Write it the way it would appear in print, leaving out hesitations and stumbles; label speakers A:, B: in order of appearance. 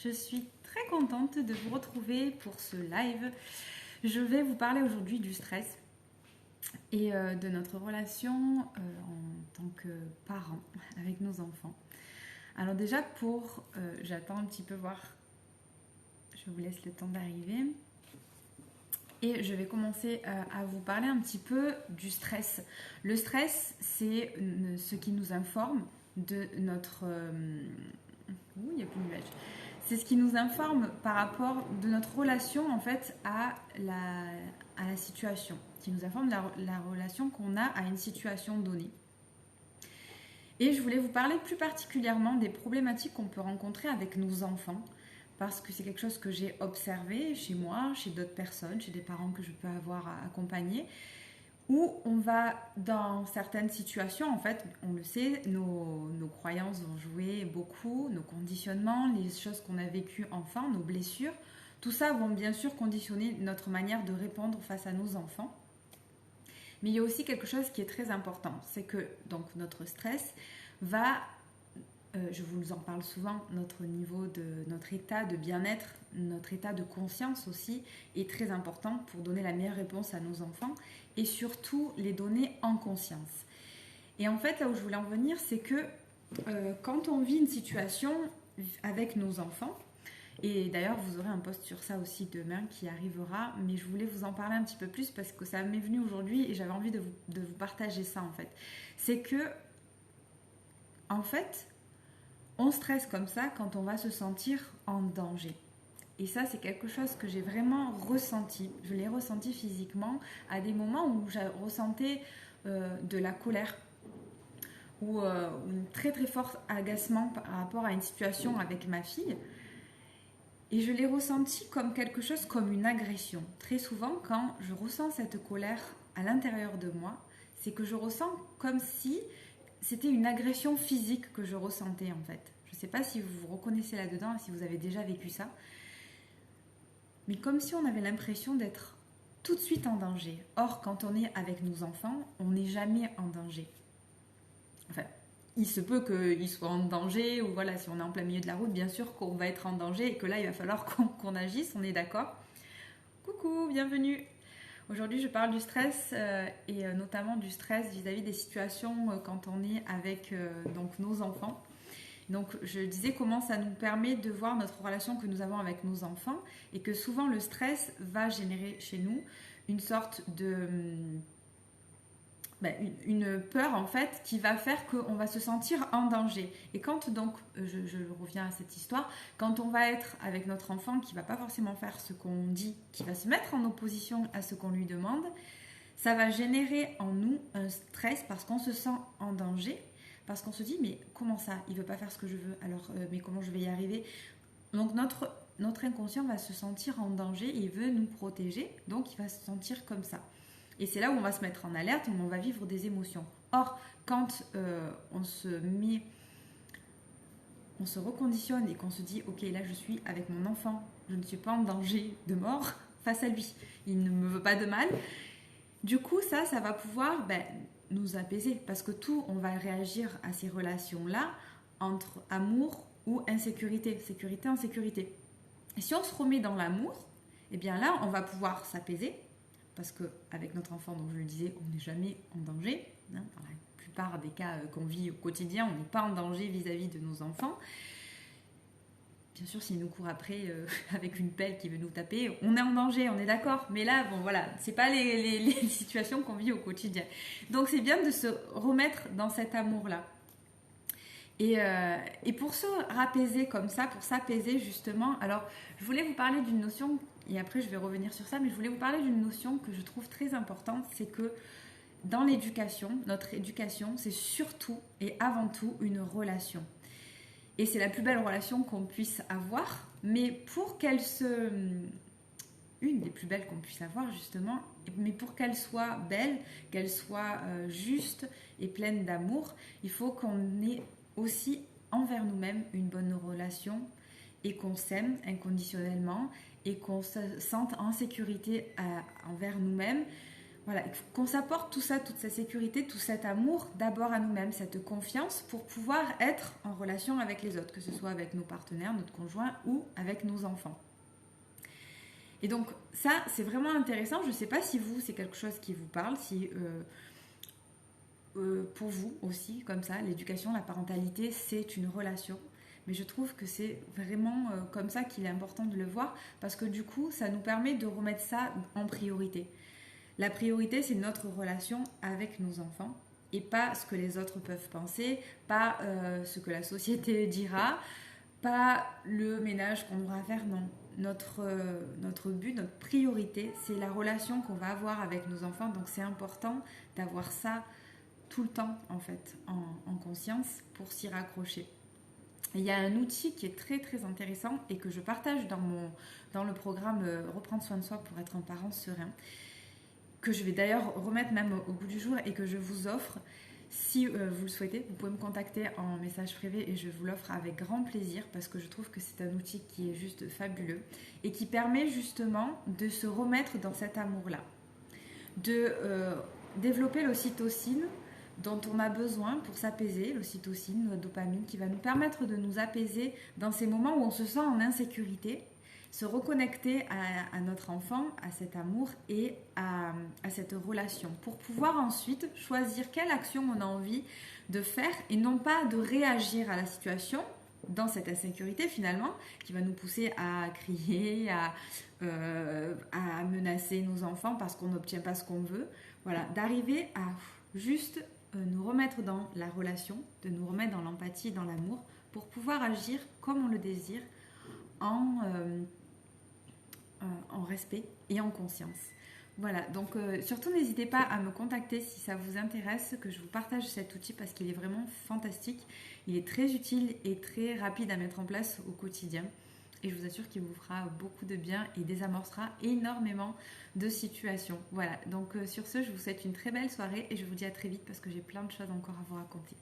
A: Je suis très contente de vous retrouver pour ce live. Je vais vous parler aujourd'hui du stress et de notre relation en tant que parents avec nos enfants. Alors déjà j'attends un petit peu voir, je vous laisse le temps d'arriver. Et je vais commencer à vous parler un petit peu du stress. Le stress, c'est ce qui nous informe de notre... il n'y a plus d'image. C'est ce qui nous informe par rapport de notre relation en fait à la situation, qui nous informe de la relation qu'on a à une situation donnée. Et je voulais vous parler plus particulièrement des problématiques qu'on peut rencontrer avec nos enfants, parce que c'est quelque chose que j'ai observé chez moi, chez d'autres personnes, chez des parents que je peux avoir à accompagner, où on va, dans certaines situations, en fait, on le sait, nos croyances vont jouer beaucoup, nos conditionnements, les choses qu'on a vécues enfant, nos blessures, tout ça vont bien sûr conditionner notre manière de répondre face à nos enfants. Mais il y a aussi quelque chose qui est très important, c'est que donc, notre stress va... je vous en parle souvent, notre état de bien-être, notre état de conscience aussi est très important pour donner la meilleure réponse à nos enfants et surtout les donner en conscience. Et en fait, là où je voulais en venir, c'est que quand on vit une situation avec nos enfants, et d'ailleurs vous aurez un post sur ça aussi demain qui arrivera, mais je voulais vous en parler un petit peu plus parce que ça m'est venu aujourd'hui et j'avais envie de vous partager ça en fait. C'est que, en fait, on stresse comme ça quand on va se sentir en danger. Et ça, c'est quelque chose que j'ai vraiment ressenti. Je l'ai ressenti physiquement à des moments où je ressentais de la colère ou un très très fort agacement par rapport à une situation avec ma fille. Et je l'ai ressenti comme quelque chose, comme une agression. Très souvent, quand je ressens cette colère à l'intérieur de moi, c'est que je ressens comme si c'était une agression physique que je ressentais en fait. Je ne sais pas si vous vous reconnaissez là-dedans, si vous avez déjà vécu ça. Mais comme si on avait l'impression d'être tout de suite en danger. Or, quand on est avec nos enfants, on n'est jamais en danger. Enfin, il se peut qu'ils soient en danger, ou voilà, si on est en plein milieu de la route, bien sûr qu'on va être en danger et que là, il va falloir qu'on agisse, on est d'accord. Coucou, bienvenue. Aujourd'hui, je parle du stress et notamment du stress vis-à-vis des situations quand on est avec donc nos enfants. Donc, je disais comment ça nous permet de voir notre relation que nous avons avec nos enfants et que souvent le stress va générer chez nous une sorte de... une peur en fait qui va faire qu'on va se sentir en danger. Et quand donc, je reviens à cette histoire, quand on va être avec notre enfant qui ne va pas forcément faire ce qu'on dit, qui va se mettre en opposition à ce qu'on lui demande, ça va générer en nous un stress parce qu'on se sent en danger. Parce qu'on se dit, mais comment ça, il ne veut pas faire ce que je veux, alors mais comment je vais y arriver? Donc notre inconscient va se sentir en danger et il veut nous protéger, donc il va se sentir comme ça. Et c'est là où on va se mettre en alerte et où on va vivre des émotions. Or, quand on se reconditionne et qu'on se dit, ok, là je suis avec mon enfant, je ne suis pas en danger de mort face à lui, il ne me veut pas de mal, du coup ça va pouvoir... nous apaiser parce que on va réagir à ces relations-là entre amour ou insécurité, sécurité, insécurité. Et si on se remet dans l'amour, eh bien là, on va pouvoir s'apaiser parce qu'avec notre enfant, donc je le disais, on n'est jamais en danger. Hein, dans la plupart des cas qu'on vit au quotidien, on n'est pas en danger vis-à-vis de nos enfants. Bien sûr, s'il nous court après avec une pelle qui veut nous taper, on est en danger, on est d'accord. Mais là, bon voilà, c'est pas les situations qu'on vit au quotidien. Donc c'est bien de se remettre dans cet amour-là. Et pour se rapaiser comme ça, pour s'apaiser justement, alors je voulais vous parler d'une notion, et après je vais revenir sur ça, mais je voulais vous parler d'une notion que je trouve très importante, c'est que dans l'éducation, notre éducation, c'est surtout et avant tout une relation. Et c'est la plus belle relation qu'on puisse avoir, mais pour qu'elle une des plus belles qu'on puisse avoir justement, mais pour qu'elle soit belle, qu'elle soit juste et pleine d'amour, il faut qu'on ait aussi envers nous-mêmes une bonne relation et qu'on s'aime inconditionnellement et qu'on se sente en sécurité envers nous-mêmes. voilà, qu'on s'apporte tout ça, toute sa sécurité, tout cet amour d'abord à nous-mêmes, cette confiance pour pouvoir être en relation avec les autres, que ce soit avec nos partenaires, notre conjoint ou avec nos enfants. Et donc ça, c'est vraiment intéressant. Je ne sais pas si vous, c'est quelque chose qui vous parle, si pour vous aussi, comme ça, l'éducation, la parentalité, c'est une relation. Mais je trouve que c'est vraiment comme ça qu'il est important de le voir, parce que du coup, ça nous permet de remettre ça en priorité. La priorité, c'est notre relation avec nos enfants et pas ce que les autres peuvent penser, pas ce que la société dira, pas le ménage qu'on aura à faire, non. Notre but, notre priorité, c'est la relation qu'on va avoir avec nos enfants. Donc c'est important d'avoir ça tout le temps, en fait, en conscience pour s'y raccrocher. Et il y a un outil qui est très très intéressant et que je partage dans le programme Reprendre soin de soi pour être un parent serein, que je vais d'ailleurs remettre même au bout du jour et que je vous offre. Si vous le souhaitez, vous pouvez me contacter en message privé et je vous l'offre avec grand plaisir parce que je trouve que c'est un outil qui est juste fabuleux et qui permet justement de se remettre dans cet amour-là, de développer l'ocytocine dont on a besoin pour s'apaiser, l'ocytocine, la dopamine, qui va nous permettre de nous apaiser dans ces moments où on se sent en insécurité, se reconnecter à notre enfant, à cet amour et à cette relation, pour pouvoir ensuite choisir quelle action on a envie de faire et non pas de réagir à la situation dans cette insécurité finalement, qui va nous pousser à crier, à menacer nos enfants parce qu'on n'obtient pas ce qu'on veut. Voilà, d'arriver à juste nous remettre dans la relation, de nous remettre dans l'empathie, dans l'amour, pour pouvoir agir comme on le désire, en respect et en conscience. Voilà, donc surtout n'hésitez pas à me contacter si ça vous intéresse, que je vous partage cet outil parce qu'il est vraiment fantastique. Il est très utile et très rapide à mettre en place au quotidien. Et je vous assure qu'il vous fera beaucoup de bien et désamorcera énormément de situations. Voilà, donc sur ce, je vous souhaite une très belle soirée et je vous dis à très vite parce que j'ai plein de choses encore à vous raconter.